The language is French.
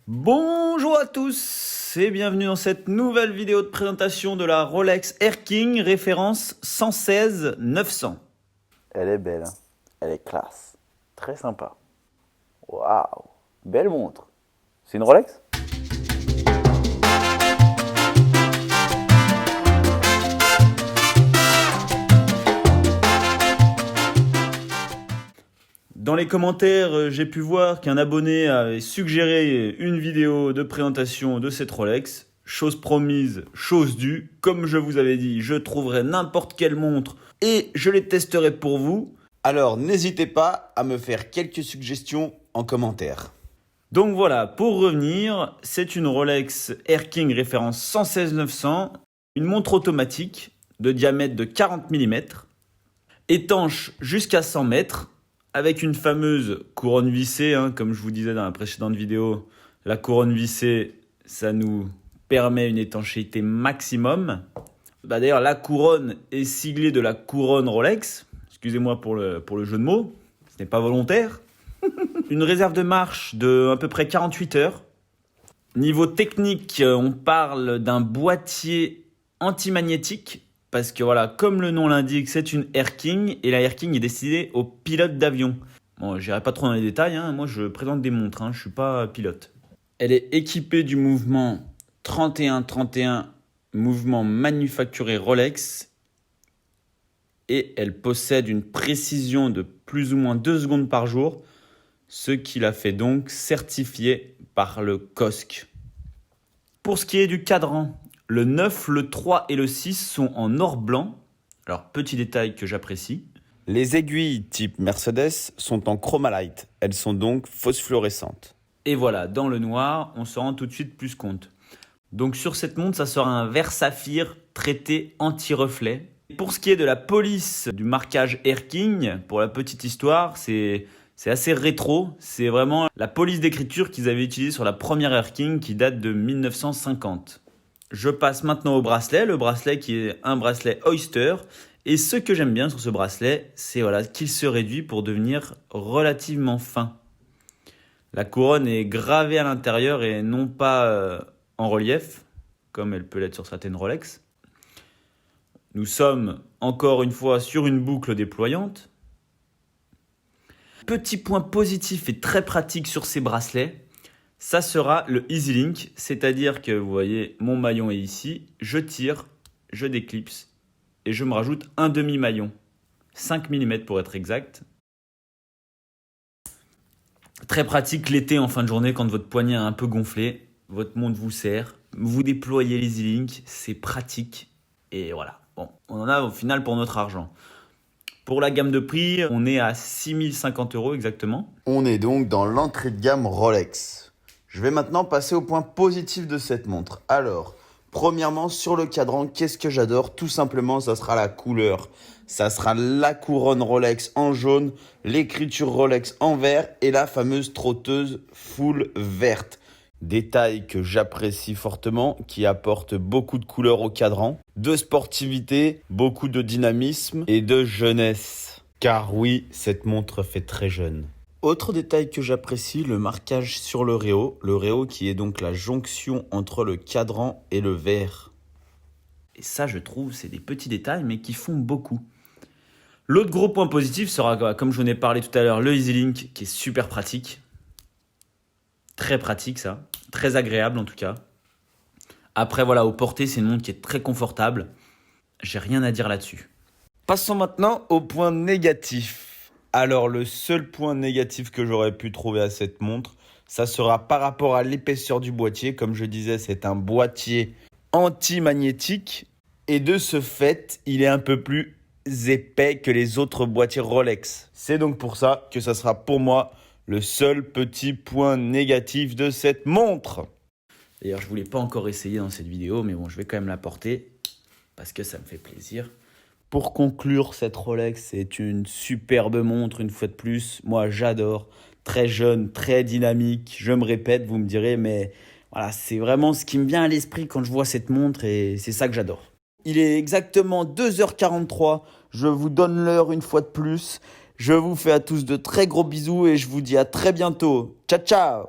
Bonjour à tous et bienvenue dans cette nouvelle vidéo de présentation de la Rolex Air King référence 116-900. Elle est belle, hein. Elle est classe, très sympa. Waouh, belle montre. C'est une Rolex? Dans les commentaires, j'ai pu voir qu'un abonné avait suggéré une vidéo de présentation de cette Rolex. Chose promise, chose due. Comme je vous avais dit, je trouverai n'importe quelle montre et je les testerai pour vous. Alors n'hésitez pas à me faire quelques suggestions en commentaire. Donc voilà, pour revenir, c'est une Rolex Air King référence 116-900, une montre automatique de diamètre de 40 mm, étanche jusqu'à 100 mètres, avec une fameuse couronne vissée, comme je vous disais dans la précédente vidéo. La couronne vissée, ça nous permet une étanchéité maximum. D'ailleurs, la couronne est siglée de la couronne Rolex. Excusez-moi pour le jeu de mots, ce n'est pas volontaire. Une réserve de marche de à peu près 48 heures. Niveau technique, on parle d'un boîtier antimagnétique. Parce que voilà, comme le nom l'indique, c'est une Air King. Et la Air King est destinée aux pilotes d'avion. Bon, j'irai pas trop dans les détails. Moi, je présente des montres. Je suis pas pilote. Elle est équipée du mouvement 31-31, mouvement manufacturé Rolex. Et elle possède une précision de plus ou moins 2 secondes par jour. Ce qui la fait donc certifiée par le COSC. Pour ce qui est du cadran, le 9, le 3 et le 6 sont en or blanc. Alors, petit détail que j'apprécie. Les aiguilles type Mercedes sont en chromalite. Elles sont donc phosphorescentes. Et voilà, dans le noir, on se rend tout de suite plus compte. Donc sur cette montre, ça sera un verre saphir traité anti-reflet. Pour ce qui est de la police du marquage Air King, pour la petite histoire, c'est assez rétro. C'est vraiment la police d'écriture qu'ils avaient utilisée sur la première Air King qui date de 1950. Je passe maintenant au bracelet, le bracelet qui est un bracelet Oyster. Et ce que j'aime bien sur ce bracelet, c'est qu'il se réduit pour devenir relativement fin. La couronne est gravée à l'intérieur et non pas en relief, comme elle peut l'être sur certaines Rolex. Nous sommes encore une fois sur une boucle déployante. Petit point positif et très pratique sur ces bracelets, ça sera le EasyLink, c'est-à-dire que vous voyez, mon maillon est ici, je tire, je déclipse et je me rajoute un demi-maillon, 5 mm pour être exact. Très pratique l'été en fin de journée quand votre poignet est un peu gonflé, votre montre vous serre, vous déployez l'EasyLink, c'est pratique et voilà. Bon, on en a au final pour notre argent. Pour la gamme de prix, on est à 6050 € exactement. On est donc dans l'entrée de gamme Rolex. Je vais maintenant passer au point positif de cette montre. Alors, premièrement, sur le cadran, qu'est-ce que j'adore? Tout simplement, ça sera la couleur. Ça sera la couronne Rolex en jaune, l'écriture Rolex en vert et la fameuse trotteuse full verte. Détail que j'apprécie fortement, qui apporte beaucoup de couleurs au cadran, de sportivité, beaucoup de dynamisme et de jeunesse. Car oui, cette montre fait très jeune. Autre détail que j'apprécie, le marquage sur le réo qui est donc la jonction entre le cadran et le verre. Et ça, je trouve, c'est des petits détails, mais qui font beaucoup. L'autre gros point positif sera, comme je vous en ai parlé tout à l'heure, le EasyLink, qui est super pratique. Très pratique, ça. Très agréable, en tout cas. Après, voilà, au porté, c'est une montre qui est très confortable. J'ai rien à dire là-dessus. Passons maintenant au point négatif. Alors, le seul point négatif que j'aurais pu trouver à cette montre, ça sera par rapport à l'épaisseur du boîtier. Comme je disais, c'est un boîtier anti-magnétique. Et de ce fait, il est un peu plus épais que les autres boîtiers Rolex. C'est donc pour ça que ça sera pour moi le seul petit point négatif de cette montre. D'ailleurs, je ne voulais pas encore essayer dans cette vidéo, mais bon, je vais quand même la porter parce que ça me fait plaisir. Pour conclure, cette Rolex, c'est une superbe montre, une fois de plus. Moi, j'adore. Très jeune, très dynamique. Je me répète, vous me direz, mais voilà, c'est vraiment ce qui me vient à l'esprit quand je vois cette montre et c'est ça que j'adore. Il est exactement 2h43. Je vous donne l'heure une fois de plus. Je vous fais à tous de très gros bisous et je vous dis à très bientôt. Ciao, ciao!